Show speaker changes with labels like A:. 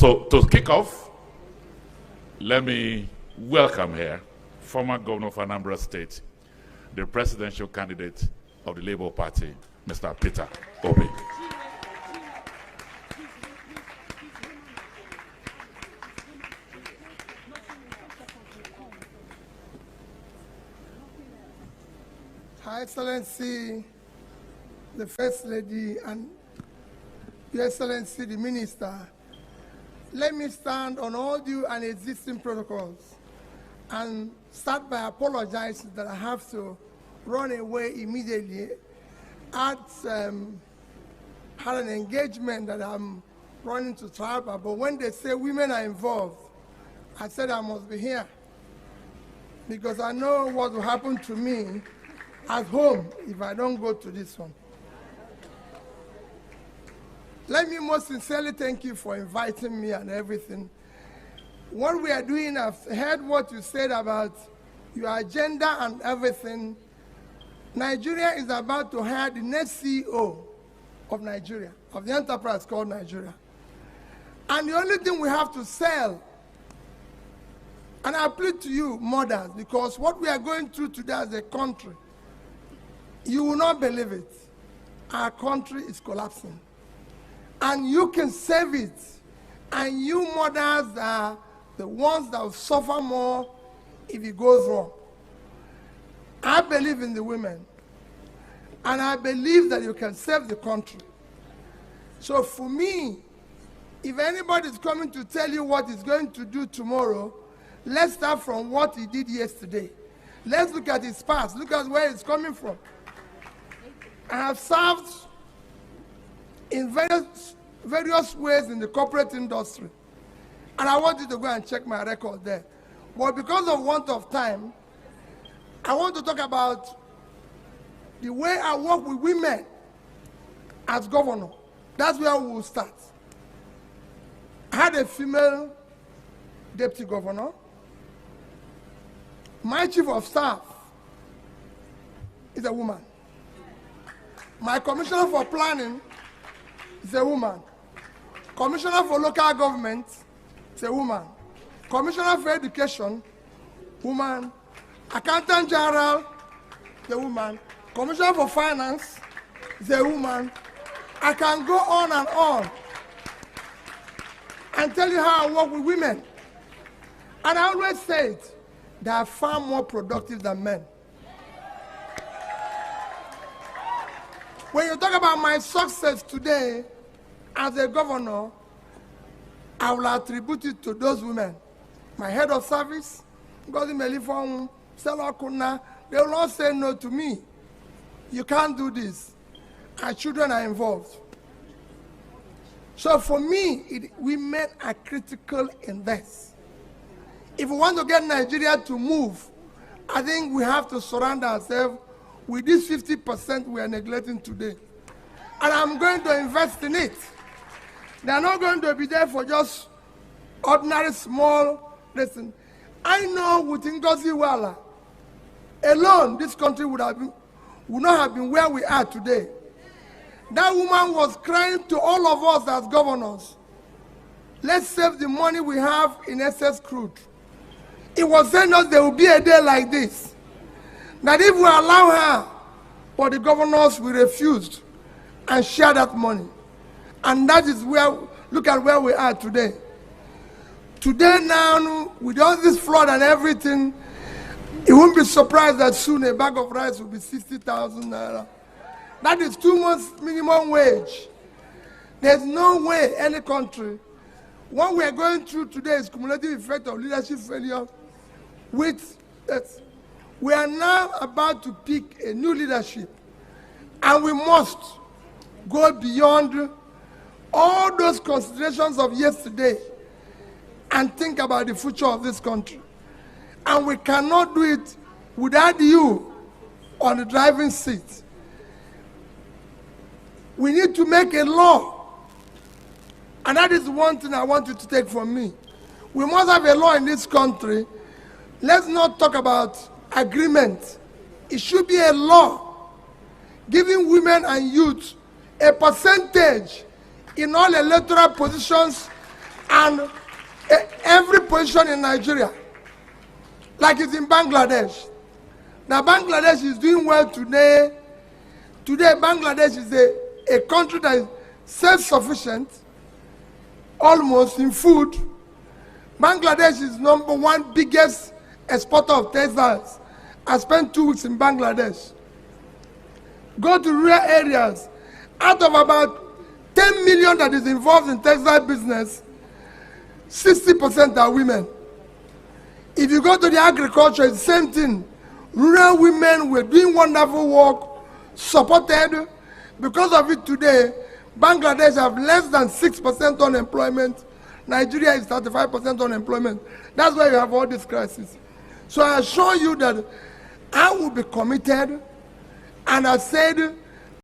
A: So to kick off, let me welcome here former Governor of Anambra State, the presidential candidate of the Labour Party, Mr. Peter Obi.
B: Her Excellency, the First Lady, and Your Excellency, the Minister, let me stand on all due and existing protocols and start by apologizing that I have to run away immediately. I had an engagement that I'm running to Taraba, but when they say women are involved, I said I must be here because I know what will happen to me at home if I don't go to this one. Let me most sincerely thank you for inviting me and everything. What we are doing, I've heard what you said about your agenda and everything. Nigeria is about to hire the next CEO of Nigeria, of the enterprise called Nigeria. And the only thing we have to sell, and I plead to you, mothers, because what we are going through today as a country, you will not believe it. Our country is collapsing. And you can save it. And you mothers are the ones that will suffer more if it goes wrong. I believe in the women. And I believe that you can save the country. So for me, if anybody is coming to tell you what he's going to do tomorrow, let's start from what he did yesterday. Let's look at his past. Look at where he's coming from. I have served in various ways in the corporate industry. And I want you to go and check my record there. But because of want of time, I want to talk about the way I work with women as governor. That's where we will start. I had a female deputy governor. My chief of staff is a woman. My commissioner for planning is a woman. Commissioner for local government is a woman. Commissioner for education, woman. Accountant general is a woman. Commissioner for finance is a woman. I can go on and tell you how I work with women. And I always say it, they are far more productive than men. When you talk about my success today as a governor, I will attribute it to those women. My head of service, Ngozi Melifong, Stella Kuna, they will not say no to me. You can't do this. Our children are involved. So for me, women are critical in this. If we want to get Nigeria to move, I think we have to surround ourselves with this 50% we are neglecting today. And I'm going to invest in it. They are not going to be there for just ordinary small listen. I know with Ngozi Wala alone, this country would not have been where we are today. That woman was crying to all of us as governors. Let's save the money we have in excess crude. It was saying us there will be a day like this. That if we allow her, but the governors will refuse and share that money. And that is where, look at where we are today. Today now, with all this flood and everything, it won't be surprised that soon a bag of rice will be 60,000 naira. That is 2 months minimum wage. There's no way any country, what we are going through today is cumulative effect of leadership failure with this. We are now about to pick a new leadership, and we must go beyond all those considerations of yesterday and think about the future of this country. And we cannot do it without you on the driving seat. We need to make a law, and that is one thing I want you to take from me. We must have a law in this country. Let's not talk about agreement. It should be a law giving women and youth a percentage in all electoral positions And every position in Nigeria, like it's in Bangladesh. Now Bangladesh is doing well today. Today Bangladesh is a country that is self-sufficient, almost in food. Bangladesh is #1 biggest exporter of textiles. I spent 2 weeks in Bangladesh. Go to rural areas. Out of about 10 million that is involved in textile business, 60% are women. If you go to the agriculture, it's the same thing. Rural women were doing wonderful work, supported. Because of it today, Bangladesh have less than 6% unemployment. Nigeria is 35% unemployment. That's why you have all this crisis. So I assure you that I will be committed, and I said